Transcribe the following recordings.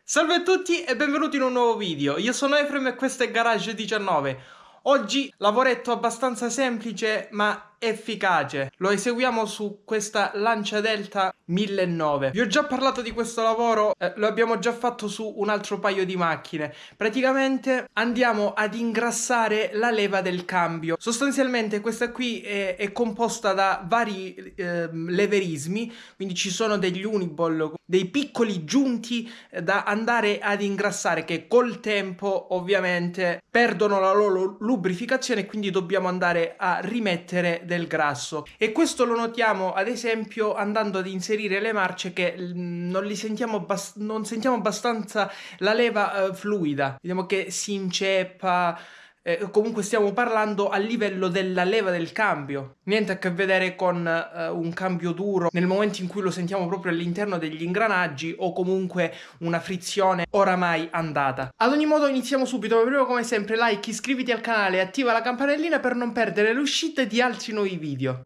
Salve a tutti e benvenuti in un nuovo video. Io sono Efrem e questo è Garage 19. Oggi lavoretto abbastanza semplice ma efficace. Lo eseguiamo su questa Lancia Delta 1009. Vi ho già parlato di questo lavoro, lo abbiamo già fatto su un altro paio di macchine. Praticamente andiamo ad ingrassare la leva del cambio. Sostanzialmente questa qui è composta da vari leverismi, quindi ci sono degli uniball, dei piccoli giunti da andare ad ingrassare che col tempo ovviamente perdono la loro lubrificazione e quindi dobbiamo andare a rimettere del grasso. E questo lo notiamo ad esempio andando ad inserire le marce che non sentiamo abbastanza la leva fluida, vediamo che si inceppa. Comunque stiamo parlando a livello della leva del cambio, niente a che vedere con un cambio duro nel momento in cui lo sentiamo proprio all'interno degli ingranaggi o comunque una frizione oramai andata. Ad ogni modo iniziamo subito, prima come sempre like, iscriviti al canale e attiva la campanellina per non perdere le uscite di altri nuovi video.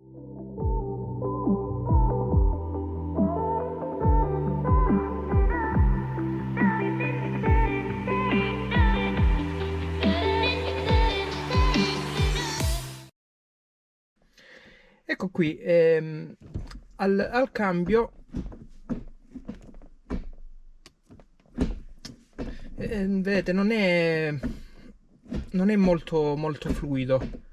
Ecco qui, al cambio vedete non è molto fluido.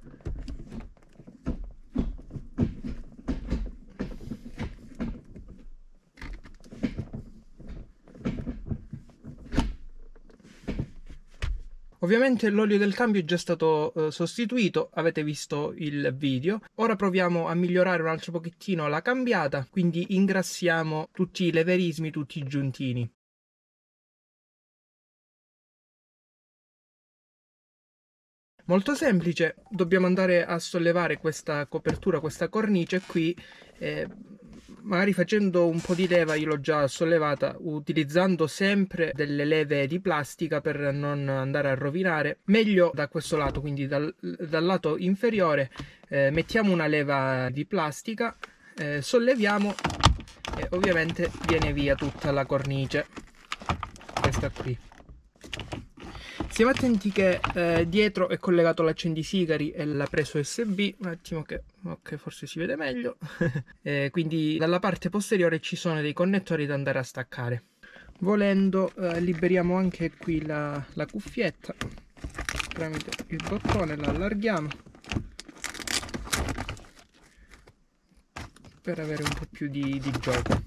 Ovviamente l'olio del cambio è già stato sostituito, avete visto il video. Ora proviamo a migliorare un altro pochettino la cambiata, quindi ingrassiamo tutti i leverismi, tutti i giuntini. Molto semplice, dobbiamo andare a sollevare questa copertura, questa cornice qui, magari facendo un po' di leva. Io l'ho già sollevata utilizzando sempre delle leve di plastica per non andare a rovinare. Meglio da questo lato, quindi dal lato inferiore, mettiamo una leva di plastica, solleviamo e ovviamente viene via tutta la cornice, questa qui. Stiamo attenti che dietro è collegato l'accendisigari e la presa USB, un attimo che ok, forse si vede meglio. Quindi dalla parte posteriore ci sono dei connettori da andare a staccare. Volendo liberiamo anche qui la cuffietta tramite il bottone, la allarghiamo per avere un po' più di gioco.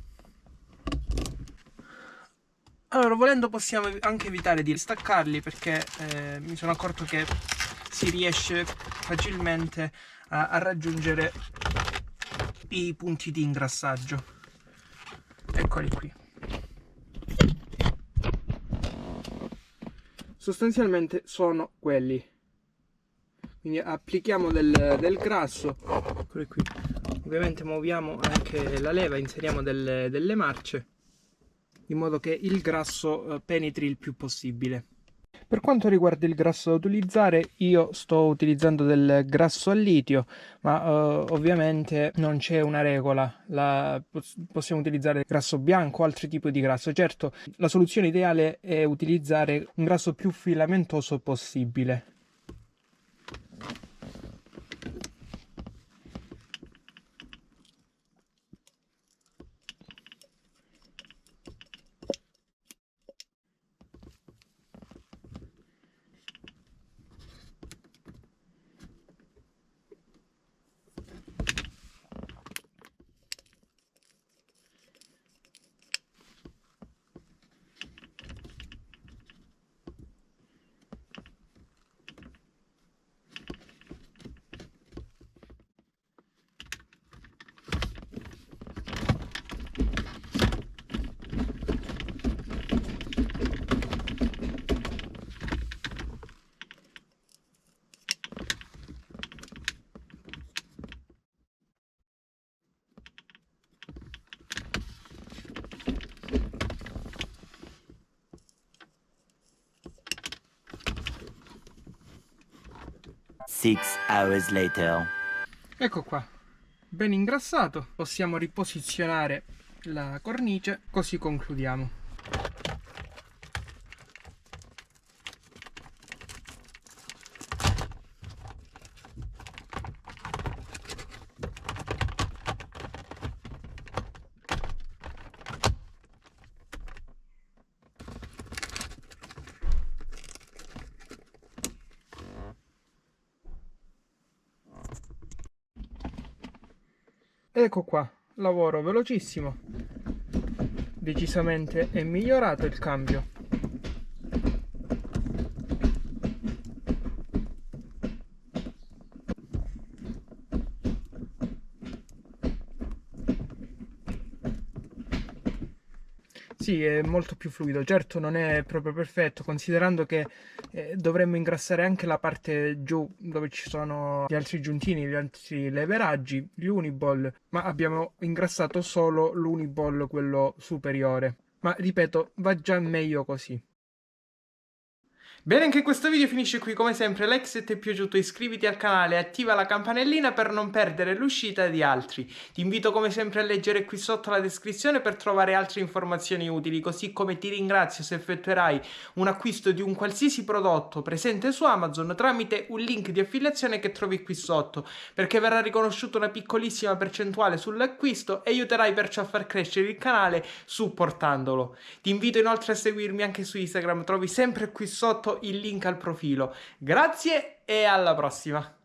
Allora, volendo possiamo anche evitare di staccarli perché mi sono accorto che si riesce facilmente a raggiungere i punti di ingrassaggio. Eccoli qui. Sostanzialmente sono quelli. Quindi applichiamo del grasso. Eccoli qui. Ovviamente muoviamo anche la leva, inseriamo delle marce, in modo che il grasso penetri il più possibile. Per quanto riguarda il grasso da utilizzare, io sto utilizzando del grasso al litio, ma ovviamente non c'è una regola. Possiamo utilizzare grasso bianco o altri tipi di grasso. Certo, la soluzione ideale è utilizzare un grasso più filamentoso possibile. Six hours later. Ecco qua, ben ingrassato. Possiamo riposizionare la cornice, così concludiamo. ecco qua, lavoro velocissimo, decisamente è migliorato il cambio. Sì, è molto più fluido, certo non è proprio perfetto, considerando che dovremmo ingrassare anche la parte giù dove ci sono gli altri giuntini, gli altri leveraggi, gli uniball, ma abbiamo ingrassato solo l'uniball, quello superiore. Ma ripeto, va già meglio così. Bene, anche questo video finisce qui. Come sempre, like se ti è piaciuto, iscriviti al canale e attiva la campanellina per non perdere l'uscita di altri. Ti invito come sempre a leggere qui sotto la descrizione per trovare altre informazioni utili, così come ti ringrazio se effettuerai un acquisto di un qualsiasi prodotto presente su Amazon tramite un link di affiliazione che trovi qui sotto, perché verrà riconosciuta una piccolissima percentuale sull'acquisto e aiuterai perciò a far crescere il canale supportandolo. Ti invito inoltre a seguirmi anche su Instagram, trovi sempre qui sotto il link al profilo. Grazie e alla prossima!